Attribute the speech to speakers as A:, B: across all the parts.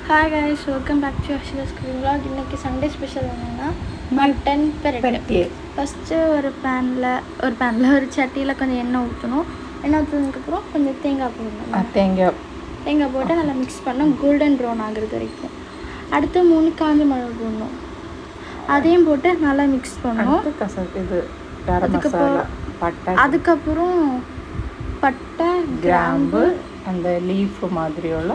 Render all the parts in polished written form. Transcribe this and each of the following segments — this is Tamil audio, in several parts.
A: Hi guys, welcome back to Akshara's cooking vlog. இன்றைக்கி சண்டே ஸ்பெஷல் என்னென்னா மட்டன் பெரட்டி. ஃபஸ்ட்டு ஒரு பேனில் ஒரு சட்டியில் கொஞ்சம் எண்ணெய் ஊற்றணும். எண்ணெய் ஊற்றினதுக்கப்புறம் கொஞ்சம் தேங்காய் போடணும். தேங்காய் போட்டு நல்லா மிக்ஸ் பண்ணணும், கோல்டன் ப்ரௌன் ஆகிறது வரைக்கும். அடுத்து 3 காஞ்ச மிளகு போடணும், அதையும் போட்டு நல்லா மிக்ஸ் பண்ணணும். அதுக்கப்புறம் பட்டை, கிராம்பு,
B: அந்த லீஃப் மாதிரி உள்ள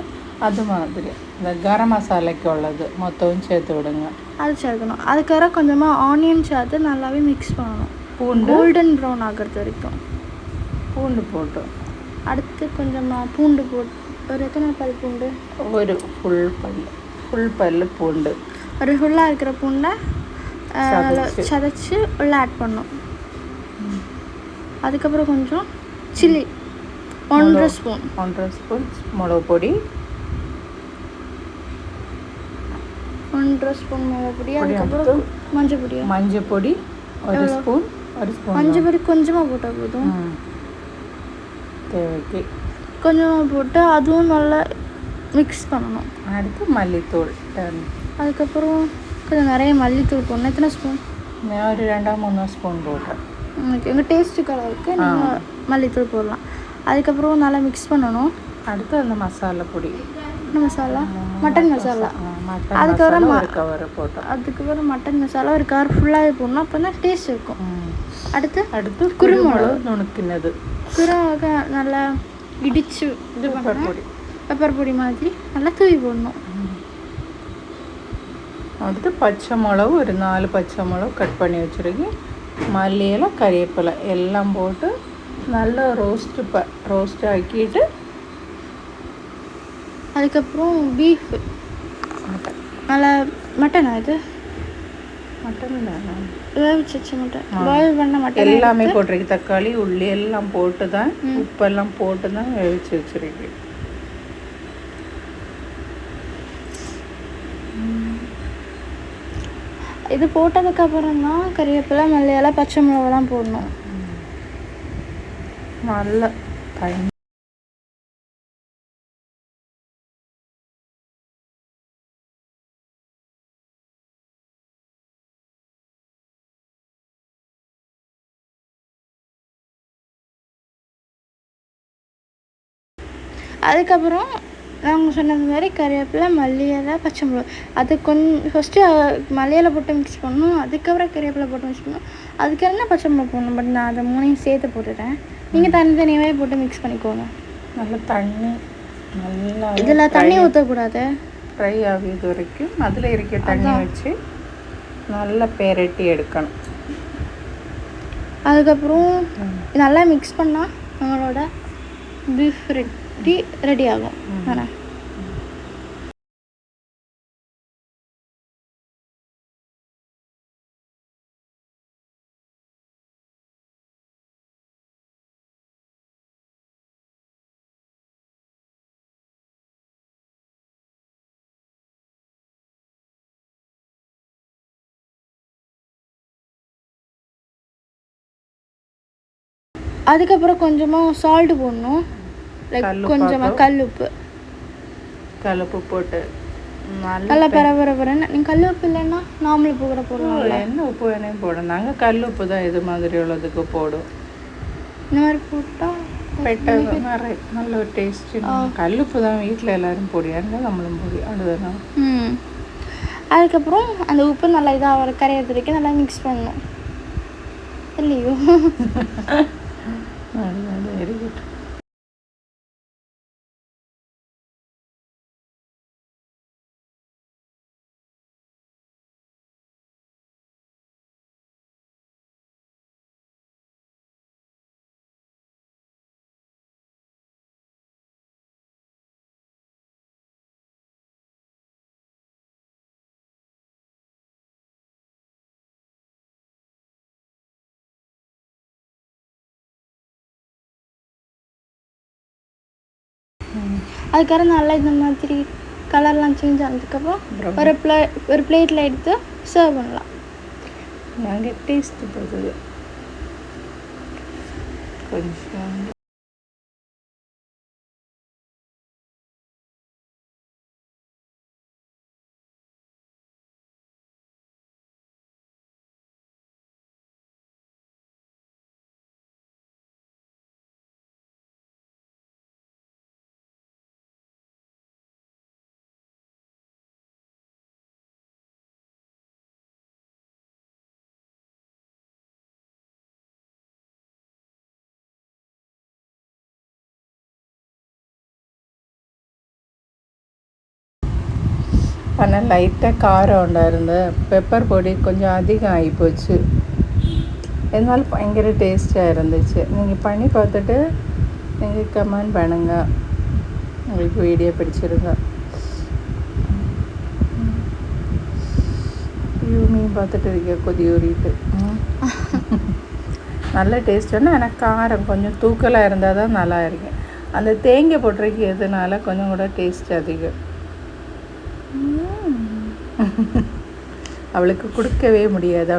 B: அது மாதிரி இந்த கரம் மசாலைக்கு உள்ளது மொத்தம் சேர்த்து விடுங்க.
A: அது சேர்க்கணும். அதுக்கப்புறம் கொஞ்சமாக ஆனியன் சேர்த்து நல்லாவே மிக்ஸ் பண்ணணும், கோல்டன் ப்ரௌன் ஆகிறது வரைக்கும்.
B: பூண்டு போட்டு
A: அடுத்து கொஞ்சமாக பூண்டு போட்டு, ஒரு எத்தனை பல் பூண்டு?
B: ஒரு ஃபுல் பல் பூண்டு,
A: ஒரு ஃபுல்லாக இருக்கிற பூண்டை சதைச்சி உள்ளே ஆட் பண்ணணும். அதுக்கப்புறம் கொஞ்சம் சில்லி 1.5 ஸ்பூன்
B: மிளகு பொடி,
A: 1.5 ஸ்பூன் மிளகு பொடி. அதுக்கப்புறம் மஞ்சள் பொடி 1 ஸ்பூன். மஞ்சள் பொடி கொஞ்சமாக போட்டால் போதும்,
B: தேவைக்கு
A: கொஞ்சமாக போட்டு அதுவும் நல்லா மிக்ஸ் பண்ணணும்.
B: அடுத்து மல்லித்தூள்,
A: அதுக்கப்புறம் கொஞ்சம் நிறைய மல்லித்தூள் போடணும். எத்தனை ஸ்பூன்?
B: ஒரு 2-3 ஸ்பூன் போட்டேன்.
A: ஓகே, உங்கள் டேஸ்ட்டுக்கு அளவுக்கு நீங்கள் மல்லித்தூள் போடலாம். அதுக்கப்புறம் நல்லா மிக்ஸ் பண்ணணும்.
B: அடுத்து அந்த மசாலா பொடி,
A: மசாலா மட்டன் மசாலா, அதுக்கப்புறம் மட்டன் மசாலா ஒரு கவர் ஃபுல்லாகவே போடணும், அப்போ தான் டேஸ்ட் இருக்கும். அடுத்து குருமிளகு
B: நுணுக்கினது,
A: குருமிளகு நல்லா இடித்து பெப்பர் பொடி மாதிரி நல்லா தூவி போடணும்.
B: அடுத்து பச்சை மிளகு, ஒரு 4 பச்சை மிளகு கட் பண்ணி வச்சுருக்கேன். மல்லியில கறிவேப்பிலை எல்லாம் போட்டு நல்லா ரோஸ்ட் ஆக்கிட்டு,
A: அதுக்கப்புறம் பீஃப் நல்லா மட்டன் வேவிச்சு மட்டன் பாயில் பண்ண மட்டன்
B: எல்லாமே போட்டிருக்கு. தக்காளி, உள்ளி எல்லாம் போட்டு தான், உப்பெல்லாம் போட்டு தான் வேவிச்சு வச்சுருக்கு.
A: இது போட்டதுக்கப்புறம் தான் கறிவேப்பிலை, மல்லியில, பச்சை மிளகாலாம் போடணும்.
B: நல்ல தண்ணி
A: அதுக்கப்புறம் நாங்கள் சொன்னது மாதிரி கறிவேப்பிலை, மல்லியிலை, பச்சை மிளகா, அது கொஞ்சம் ஃபஸ்ட்டு மல்லியிலை போட்டு மிக்ஸ் பண்ணணும். அதுக்கப்புறம் கறிவேப்பிலை போட்டு மிக்ஸ் பண்ணணும். அதுக்கப்புறம் பச்சை மிளகா போடணும். பட் நான் அதை 3 சேர்த்து போட்டுட்டேன். நீங்கள் தனித்தனியாகவே போட்டு மிக்ஸ் பண்ணிக்கோங்க.
B: நல்லா தண்ணி, நல்லா
A: இதில் தண்ணி ஊற்றக்கூடாது,
B: ஃப்ரை ஆகுது வரைக்கும் அதில் இருக்க தண்ணி வச்சு நல்லா பெரட்டி எடுக்கணும்.
A: அதுக்கப்புறம் நல்லா மிக்ஸ் பண்ணால் நம்மளோட பீஃப் ரெடி ஆகும். அதுக்கப்புறம் கொஞ்சமாக சால்ட்டு போடணும், கொஞ்சமாக
B: கல்லுப்பு போட்டு
A: நல்லா பரபரன்னு. நீங்கள் கல்லுப்பு இல்லைன்னா நார்மல் உப்பு கூட போடலாம்.
B: என்ன உப்பு வேணையும் போடும், நாங்கள் கல்லுப்பு தான் இது மாதிரி உள்ளதுக்கு போடும்.
A: இந்த மாதிரி போட்டால்
B: பெட்டது நிறைய நல்ல ஒரு டேஸ்ட்டு. கல்லுப்பு தான் வீட்டில் எல்லோரும் பொடியாங்க, நம்மளும் பொடி அதுதான்.
A: அதுக்கப்புறம் அந்த உப்பு நல்லா இதாக கரையிறது வரைக்கும் நல்லா மிக்ஸ் பண்ணணும். இல்லையோ
B: வெரி குட்.
A: அதுக்கப்புறம் நல்லா இந்த மாதிரி கலர்லாம் சேஞ்ச் ஆனதுக்கப்புறம் ஒரு பிளேட்டில் எடுத்து சர்வ் பண்ணலாம்.
B: நாங்கள் டேஸ்ட்டு போகுது கொஞ்சம் ஆனால் லைட்டாக காரம் உண்டாயிருந்து பெப்பர் பொடி கொஞ்சம் அதிகம் ஆகிப்போச்சு. இருந்தாலும் பயங்கர டேஸ்ட்டாக இருந்துச்சு. நீங்கள் பண்ணி பார்த்துட்டு நீங்கள் கமெண்ட் பண்ணுங்கள் உங்களுக்கு வீடியோ பிடிச்சிருங்க. மீன் பார்த்துட்டு இருக்க கொதி ஊறிட்டு நல்ல டேஸ்ட் ஒன்று. ஆனால் காரம் கொஞ்சம் தூக்கலாக இருந்தால் தான் நல்லா இருக்கு. அந்த தேங்காய் போட்டிருக்கிறதுனால கொஞ்சம் கூட டேஸ்ட் அதிகம். அவளுக்கு கொடுக்கவே முடியாது.